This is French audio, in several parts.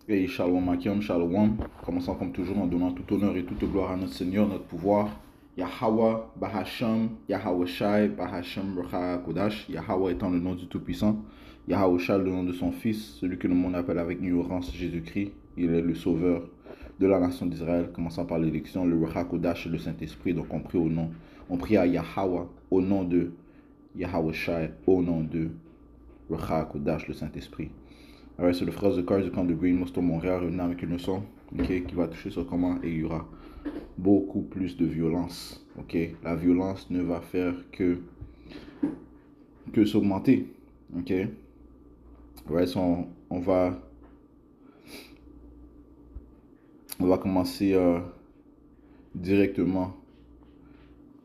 Et Shalom Akim, Shalom, commençant comme toujours en donnant tout honneur et toute gloire à notre Seigneur, notre pouvoir. Yahweh, Bahasham, Yahweh Shai, Bahasham, Recha Kodash. Yahweh étant le nom du Tout-Puissant. Yahweh Shai, le nom de son Fils, celui que le monde appelle avec ignorance Jésus-Christ. Il est le Sauveur de la nation d'Israël, commençant par l'élection, le Recha Kodash et le Saint-Esprit. Donc on prie à Yahweh au nom de Yahweh Shai, au nom de Recha Kodash, le Saint-Esprit. Ouais, c'est le frère de Cars du camp de Green Monster Montréal revenant avec une leçon qui va toucher sur comment et il y aura beaucoup plus de violence. La violence ne va faire que s'augmenter. Ouais, on va commencer directement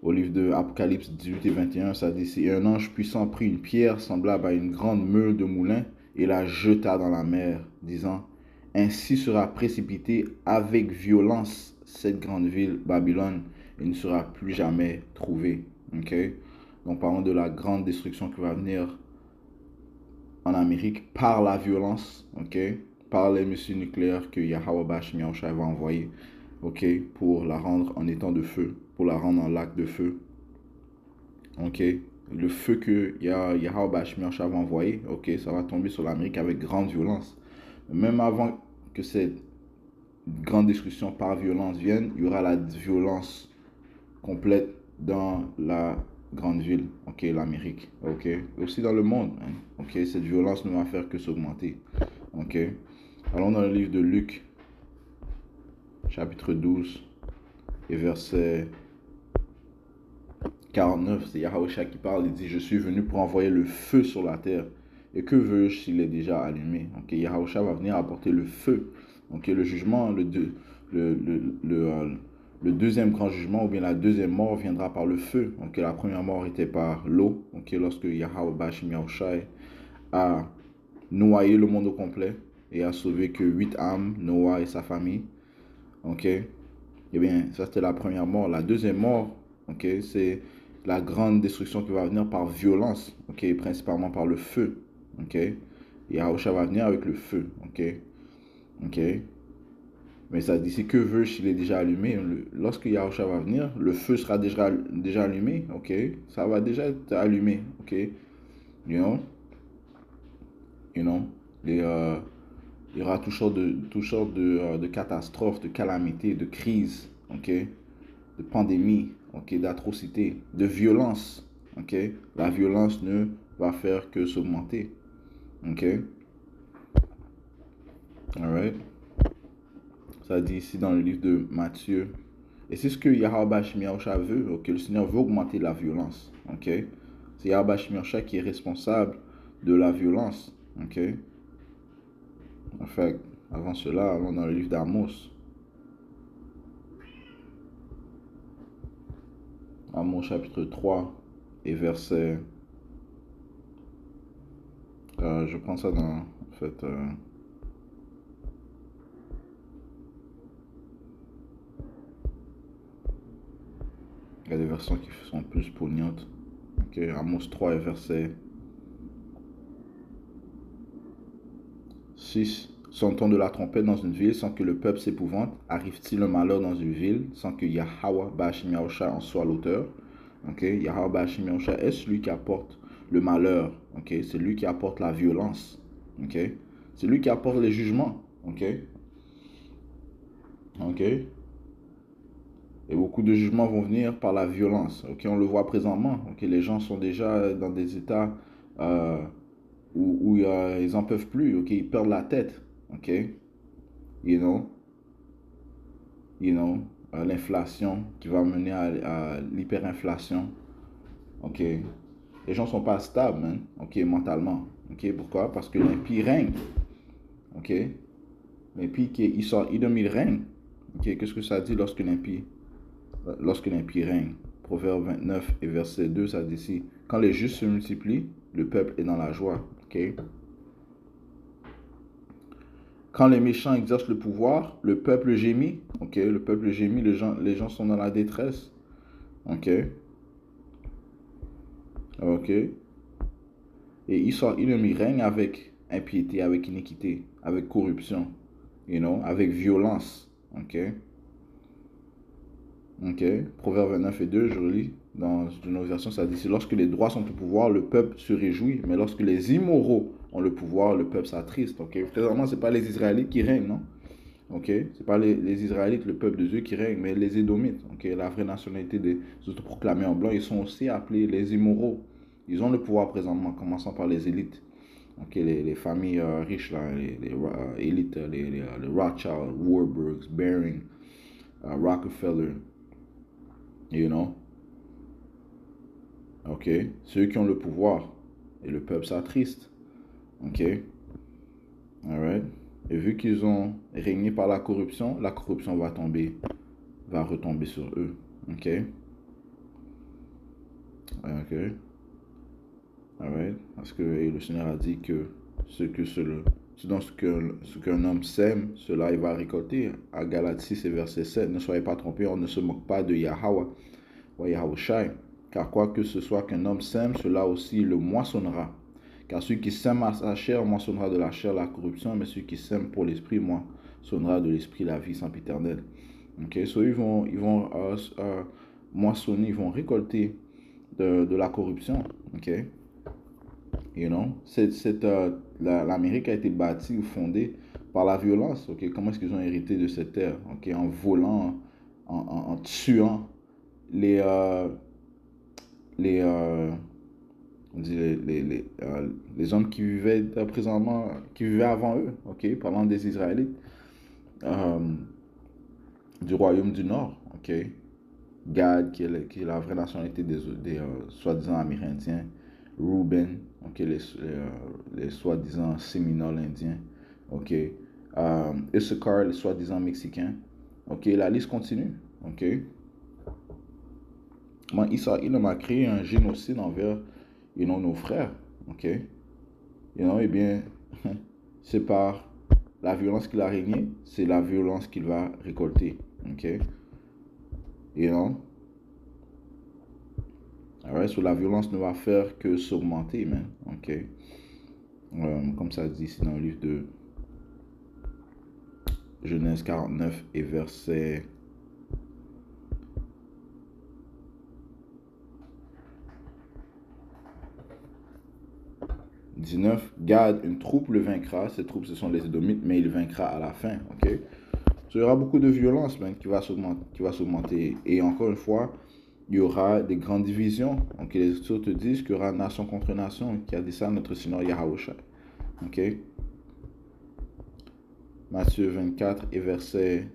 au livre de Apocalypse 18 et 21. Ça dit, c'est un ange puissant prit une pierre semblable à une grande meule de moulin et la jeta dans la mer, disant, ainsi sera précipitée avec violence cette grande ville, Babylone, et ne sera plus jamais trouvée. Donc parlons de la grande destruction qui va venir en Amérique par la violence, par les missiles nucléaires que Yahweh Bash Miaoshai va envoyer, pour la rendre en étang de feu, pour la rendre en lac de feu. Le feu que Yahweh Bash Miaoshai va envoyer, ça va tomber sur l'Amérique avec grande violence. Même avant que cette grande destruction par violence vienne, il y aura la violence complète dans la grande ville, l'Amérique, aussi dans le monde, cette violence ne va faire que s'augmenter, Allons dans le livre de Luc, chapitre 12 et verset 49, c'est Yahweh qui parle, il dit, je suis venu pour envoyer le feu sur la terre, et que veux-je s'il est déjà allumé? Yahweh va venir apporter le feu, le jugement, le deuxième grand jugement, ou bien la deuxième mort viendra par le feu. La première mort était par l'eau, lorsque Yahweh Bashim Yahushai a noyé le monde au complet et a sauvé que 8 âmes, Noah et sa famille. Eh bien, ça c'était la première mort. La deuxième mort, c'est la grande destruction qui va venir par violence, principalement par le feu. Yahushua va venir avec le feu. Mais ça dit, c'est que veux-je s'il est déjà allumé. Lorsque Yahushua va venir, le feu sera déjà allumé. Ça va déjà être allumé. You know. Il y aura toutes sortes de catastrophes, de calamités, de crises, de pandémies, d'atrocités, de violence. La violence ne va faire que s'augmenter. Alright. Ça dit ici dans le livre de Matthieu. Et c'est ce que Yahweh Shemiyahushua veut. Le Seigneur veut augmenter la violence. C'est Yahweh Shemiyahushua qui est responsable de la violence. En fait, avant cela, allons dans le livre d'Amos. Amos chapitre 3 et verset... je prends ça dans... En fait... il y a des versions qui sont plus poignantes. Amos 3 et verset 6. Son-on de la trompette dans une ville sans que le peuple s'épouvante? Arrive-t-il un malheur dans une ville sans que Yahweh Bashim Yahushua en soit l'auteur? Yahweh Bashim Yahushua est celui qui apporte le malheur. C'est lui qui apporte la violence. C'est lui qui apporte les jugements. Et beaucoup de jugements vont venir par la violence. On le voit présentement. Les gens sont déjà dans des états où ils n'en peuvent plus. Ils perdent la tête. L'inflation qui va mener à l'hyperinflation. Les gens sont pas stables, mentalement. Pourquoi? Parce que l'impie règne. L'impie il règne. Qu'est-ce que ça dit lorsque l'impie règne? Proverbe 29 et verset 2, ça dit ici, quand les justes se multiplient, le peuple est dans la joie. Quand les méchants exercent le pouvoir, le peuple gémit. Le peuple gémit, les gens sont dans la détresse. Et il règne avec impiété, avec iniquité, avec corruption. avec violence. OK? OK? Proverbe 29 et 2, je relis dans une autre version, ça dit, c'est lorsque les droits sont au pouvoir, le peuple se réjouit, mais lorsque les immoraux ont le pouvoir, le peuple s'attriste. OK? Présentement, ce n'est pas les Israélites qui règnent, non? OK? Ce n'est pas les Israélites, le peuple de Dieu qui règne, mais les Édomites. OK? La vraie nationalité des autoproclamés en blanc, ils sont aussi appelés les immoraux. Ils ont le pouvoir présentement, commençant par les élites. OK? Les familles riches, là, les élites, les Rothschild, Warburgs, Baring, Rockefeller, OK? Ceux qui ont le pouvoir. Et le peuple s'attriste. OK? Alright? Et vu qu'ils ont régné par la corruption va retomber sur eux. OK? OK? Alright? Parce que le Seigneur a dit que ce qu'un homme sème, cela il va récolter. À Galates 6 et verset 7, ne soyez pas trompés, on ne se moque pas de Yahweh, ou Yahushai, car quoi que ce soit qu'un homme sème, cela aussi le moissonnera. Car celui qui sème à sa chair moissonnera de la chair la corruption, mais celui qui sème pour l'esprit moissonnera de l'esprit la vie sempiternelle. Ok, so ils vont moissonner, ils vont récolter de la corruption. Ok, l'Amérique a été bâtie ou fondée par la violence. Ok, comment est-ce qu'ils ont hérité de cette terre? Ok, en volant, en tuant les les hommes qui vivaient présentement, qui vivaient avant eux, ok, parlant des Israélites euh, du royaume du Nord, ok, Gad qui est la vraie nationalité des soi-disant Amérindiens, Reuben, ok, les soi-disant Séminoles indiens, ok, Issachar, les soi-disant Mexicains, ok, la liste continue, ok. Israël m'a créé un génocide envers nos frères, ok. Eh bien, c'est par la violence qu'il a régné, c'est la violence qu'il va récolter, ok. Alright, so la violence ne va faire que s'augmenter, man, ok. Comme ça dit ici dans le livre de Genèse 49 et verset 19, Gad, une troupe le vaincra. Cette troupe, ce sont les Édomites, mais il vaincra à la fin. Ok, so, il y aura beaucoup de violence qui va s'augmenter. Et encore une fois, il y aura des grandes divisions. Donc, les Écritures te disent qu'il y aura nation contre nation. Qui a dit ça, notre Seigneur Yahushua. Ok, Matthieu 24 et verset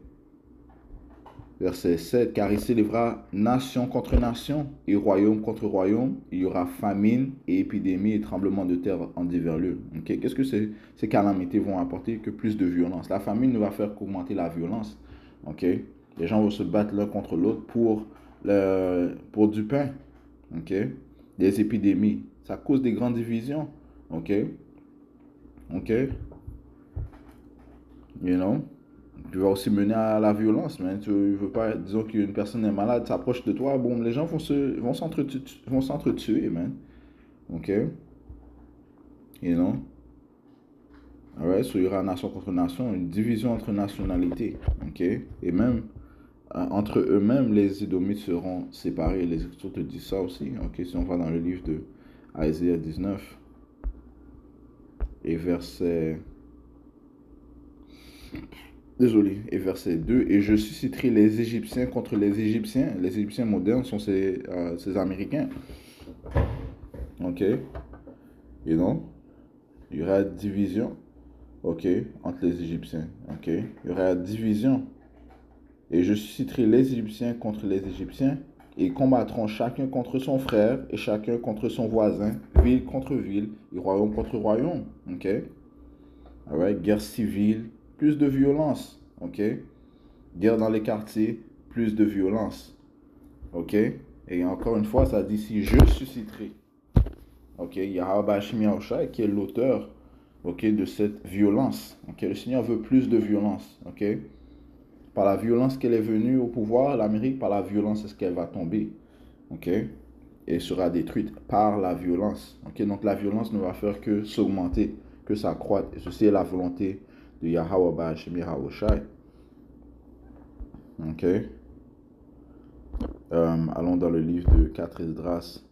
7, car il s'élèvera nation contre nation et royaume contre royaume. Il y aura famine et épidémie et tremblement de terre en divers lieux. Okay? Qu'est-ce que ces calamités vont apporter? Que plus de violence. La famine ne va faire qu'augmenter la violence. Okay? Les gens vont se battre l'un contre l'autre pour du pain. Okay? Des épidémies. Ça cause des grandes divisions. OK? Tu vas aussi mener à la violence, mais tu ne veux pas, disons qu'une personne est malade, s'approche de toi, bon, les gens vont s'entretuer, man. Ok? Alright, so il y aura nation contre nation, une division entre nationalités, ok? Et même, entre eux-mêmes, les Édomites seront séparés. Les Écritures te disent ça aussi, ok? Si on va dans le livre de Isaïe 19, et verset... Et verset 2, et je susciterai les Égyptiens contre les Égyptiens. Les Égyptiens modernes sont ces Américains. Ok? Il y aura division, ok, entre les Égyptiens. Ok? Il y aura division. Et je susciterai les Égyptiens contre les Égyptiens, et ils combattront chacun contre son frère, et chacun contre son voisin, ville contre ville, et royaume contre royaume. Ok? Alright, guerre civile, plus de violence, ok? Guerre dans les quartiers, plus de violence, ok? Et encore une fois, ça dit ici, je susciterai, ok? Yahweh Hashem Yahushua qui est l'auteur, ok, de cette violence, ok? Le Seigneur veut plus de violence, ok? Par la violence qu'elle est venue au pouvoir, l'Amérique, par la violence, est-ce qu'elle va tomber, ok? Et sera détruite par la violence, ok? Donc la violence ne va faire que s'augmenter, que s'accroître, et ceci est la volonté de Yahweh Bahashem Yahweh Shai. Ok. Allons dans le livre de 4 Esdras.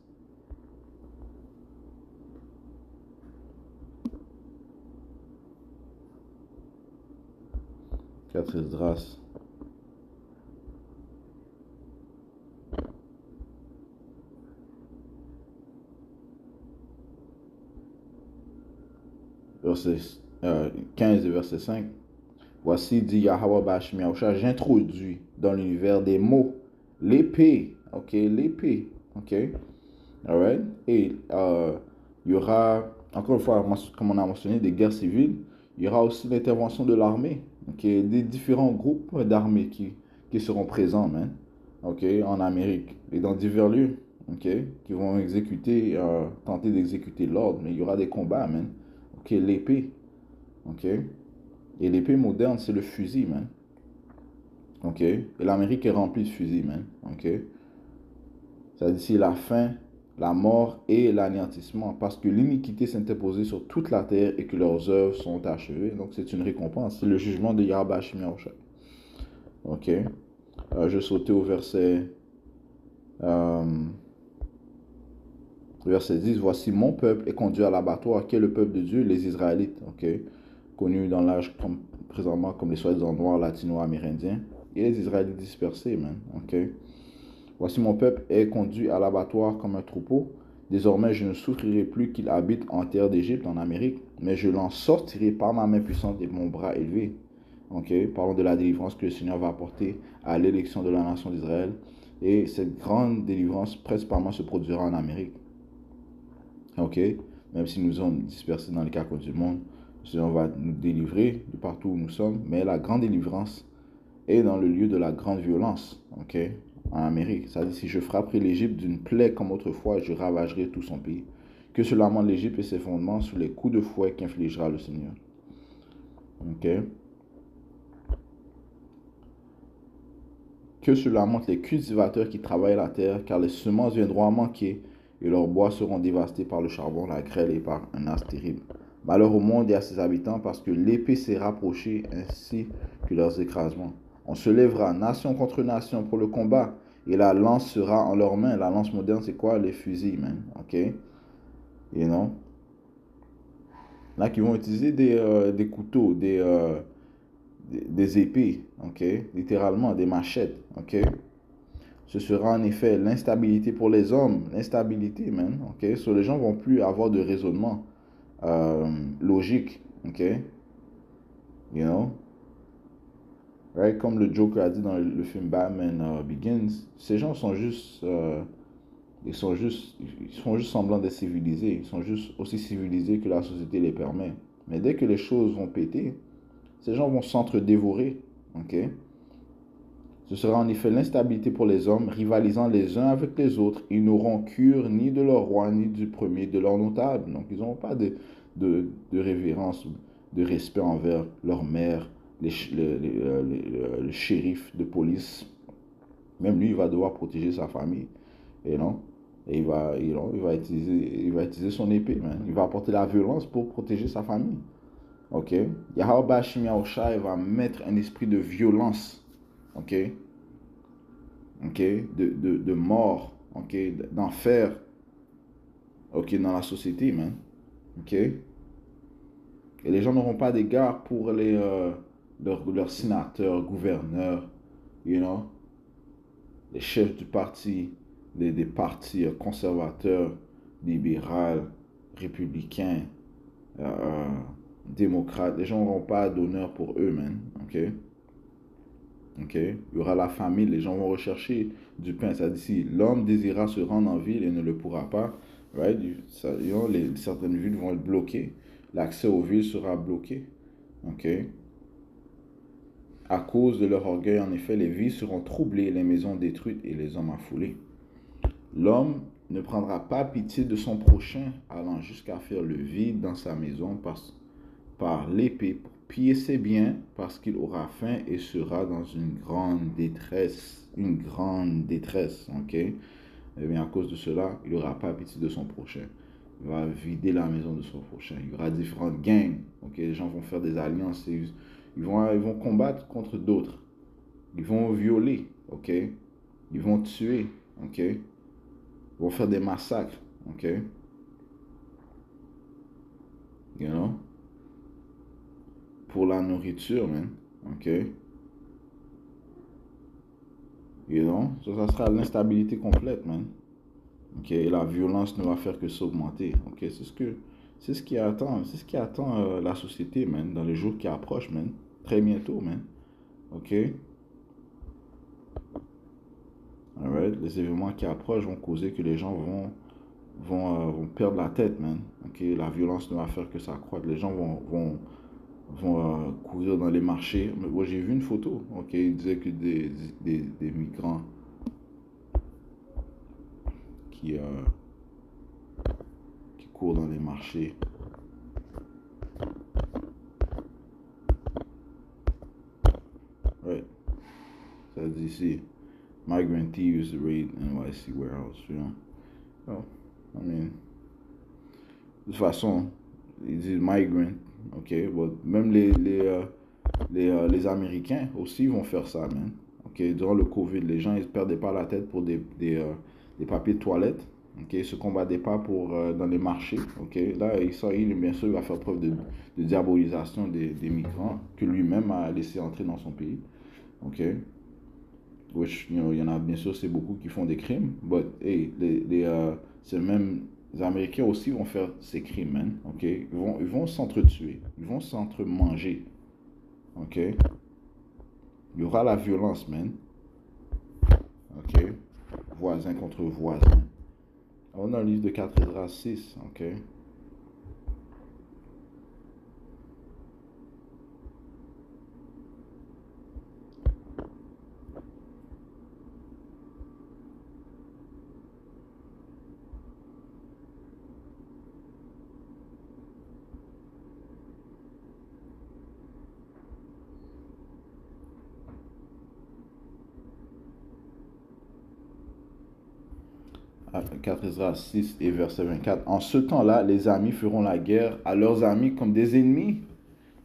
4 Esdras. Verset 15 et verset 5. Voici, dit Yahweh Bahashem Yahweh Shai, j'introduis dans l'univers des mots l'épée. Ok, l'épée. Ok. Alright. Et il y aura, encore une fois, comme on a mentionné, des guerres civiles. Il y aura aussi l'intervention de l'armée. Ok, des différents groupes d'armées qui seront présents, man. Ok, en Amérique et dans divers lieux. Ok, qui vont exécuter, tenter d'exécuter l'ordre. Mais il y aura des combats, man. Ok, l'épée. Ok. Et l'épée moderne, c'est le fusil, man. Ok. Et l'Amérique est remplie de fusils, man. Ok. Ça dit ici la fin, la mort et l'anéantissement, parce que l'iniquité s'est imposée sur toute la terre et que leurs œuvres sont achevées. Donc c'est une récompense. C'est le jugement de Yahweh Bahashem Yahweh Shai. Ok. Je sautais au verset 10. Voici mon peuple est conduit à l'abattoir, qui est le peuple de Dieu, les Israélites. Ok. Connus dans l'âge présentement comme les soi-disant noirs latino-amérindiens. Et les Israélites dispersés, man. Ok. Voici mon peuple est conduit à l'abattoir comme un troupeau. Désormais, je ne souffrirai plus qu'il habite en terre d'Égypte, en Amérique, mais je l'en sortirai par ma main puissante et mon bras élevé. Ok, parlons de la délivrance que le Seigneur va apporter à l'élection de la nation d'Israël. Et cette grande délivrance, principalement, se produira en Amérique. Ok, même si nous sommes dispersés dans les quatre coins du monde, le Seigneur va nous délivrer de partout où nous sommes. Mais la grande délivrance est dans le lieu de la grande violence. Ok, en Amérique. Ça dit, si je frapperai l'Égypte d'une plaie comme autrefois, je ravagerai tout son pays. Que cela monte l'Égypte et ses fondements sous les coups de fouet qu'infligera le Seigneur. Ok. Que cela monte les cultivateurs qui travaillent la terre, car les semences viendront à manquer et leurs bois seront dévastés par le charbon, la grêle et par un as terrible. Malheur au monde et à ses habitants, parce que l'épée s'est rapprochée ainsi que leurs écrasements. On se lèvera nation contre nation pour le combat, et la lance sera en leurs mains. La lance moderne, c'est quoi? Les fusils, man. Ok? You know? Là, qui vont utiliser des couteaux, des épées, ok? Littéralement, des machettes, ok? Ce sera en effet l'instabilité pour les hommes. L'instabilité, man, ok? So, les gens vont plus avoir de raisonnement logique, ok? You know? Right? Comme le Joker a dit dans le film Batman Begins, ces gens sont juste... ils font juste semblant d'être civilisés. Ils sont juste aussi civilisés que la société les permet. Mais dès que les choses vont péter, ces gens vont s'entre-dévorer. Ok? Ce sera en effet l'instabilité pour les hommes, rivalisant les uns avec les autres. Ils n'auront cure ni de leur roi, ni du premier de leur notable. Donc, ils n'auront pas de révérence, de respect envers leur mère, le shérif de police. Même lui, il va devoir protéger sa famille. Et non? Et il va utiliser son épée, man. Il va apporter la violence pour protéger sa famille. Ok? Yahweh Bahashem Yahweh Shai va mettre un esprit de violence. Ok? Ok? De mort. Ok? D'enfer. Ok? Dans la société, man. Ok? Et les gens n'auront pas d'égard pour leurs sénateurs, gouverneurs, you know? Les chefs du parti, des partis conservateurs, libéraux, républicains, démocrates. Les gens n'auront pas d'honneur pour eux, man. Ok? Ok? Il y aura la famine. Les gens vont rechercher du pain. Ça dit si l'homme désirera se rendre en ville et ne le pourra pas, right? Certaines villes vont être bloquées. L'accès aux villes sera bloqué. Ok? À cause de leur orgueil, en effet, les villes seront troublées, les maisons détruites et les hommes affolés. L'homme ne prendra pas pitié de son prochain, allant jusqu'à faire le vide dans sa maison par l'épée pour piller ses biens, parce qu'il aura faim et sera dans une grande détresse. Une grande détresse, ok? Eh bien, à cause de cela, il n'aura pas pitié de son prochain. Il va vider la maison de son prochain. Il y aura différentes gangs. Ok, les gens vont faire des alliances. Ils vont combattre contre d'autres. Ils vont violer. Ok, ils vont tuer. Ok, ils vont faire des massacres. Ok, you know, pour la nourriture, man. Ok, you know, ça sera l'instabilité complète, man. Ok, et la violence ne va faire que s'augmenter. Ok, c'est ce qui attend, la société, man, dans les jours qui approchent, man. Très bientôt, man. Ok, alright, les événements qui approchent vont causer que les gens vont perdre la tête, man. Ok, la violence ne va faire que s'accroître. Les gens vont courir dans les marchés. Moi, j'ai vu une photo. Ok, il disait que des migrants qui courent dans les marchés. Right. Ça dit ici, migrant thieves raid NYC warehouse, you know. Oh, I mean, de toute façon, ils disent migrant, ok, but même les Américains aussi vont faire ça, man. Ok, durant le Covid, les gens ils perdaient pas la tête pour des papiers de toilette. Ok, ils se combattaient pas pour dans les marchés. Ok, là bien sûr il va faire preuve de diabolisation des migrants que lui-même a laissé entrer dans son pays. Ok, which you know, il y en a bien sûr c'est beaucoup qui font des crimes, but hey, ces mêmes Américains aussi vont faire ces crimes, man. Ok, ils vont s'entretuer, ils vont s'entre-manger. Ok, il y aura la violence, man. Ok, voisin contre voisin. On a le livre de 4 Esdras 6, ok. Ah, 4 Esdras 6 et verset 24. En ce temps-là, les amis feront la guerre à leurs amis comme des ennemis.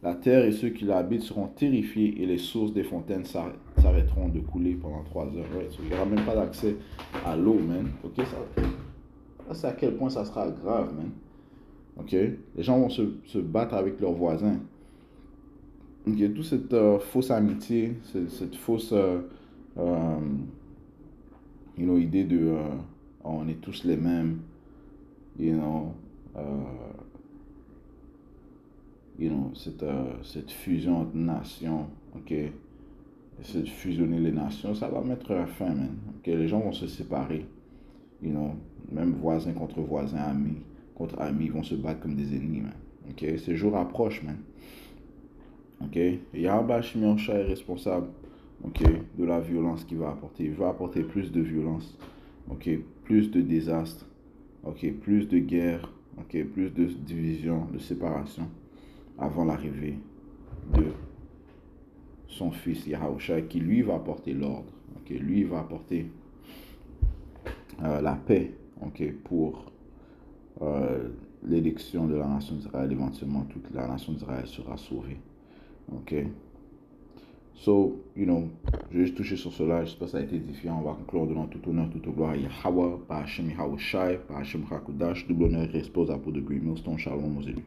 La terre et ceux qui l'habitent seront terrifiés et les sources des fontaines s'arrêteront de couler pendant 3 heures. Right? So, il n'y aura même pas d'accès à l'eau, man. Ok, ça c'est à quel point ça sera grave, man. Ok, les gens vont se battre avec leurs voisins. Ok, toute cette fausse amitié, cette fausse idée de on est tous les mêmes, you know, cette fusion entre nations, ok, cette fusionner les nations, ça va mettre fin, man. Ok, les gens vont se séparer, you know, même voisins contre voisins, amis contre amis, vont se battre comme des ennemis, man. Ok, ces jours approchent, man. Ok, et Yahweh Shimonsha est responsable, ok, de la violence qu'il va apporter. Il va apporter plus de violence, ok, plus de désastres, ok, plus de guerre, ok, plus de division, de séparation avant l'arrivée de son fils Yahushua qui lui va apporter l'ordre, ok, lui va apporter la paix, ok, pour l'élection de la nation d'Israël. Éventuellement, toute la nation d'Israël sera sauvée, ok. So, you know, je vais juste toucher sur cela. J'espère que ça a été édifiant. On va conclure en donnant tout honneur, toute gloire à Yahweh, par Hashem Yahushai, par Hashem Hakudash, double honneur et respose à Peau de Green Millstone, Shalom aux élus.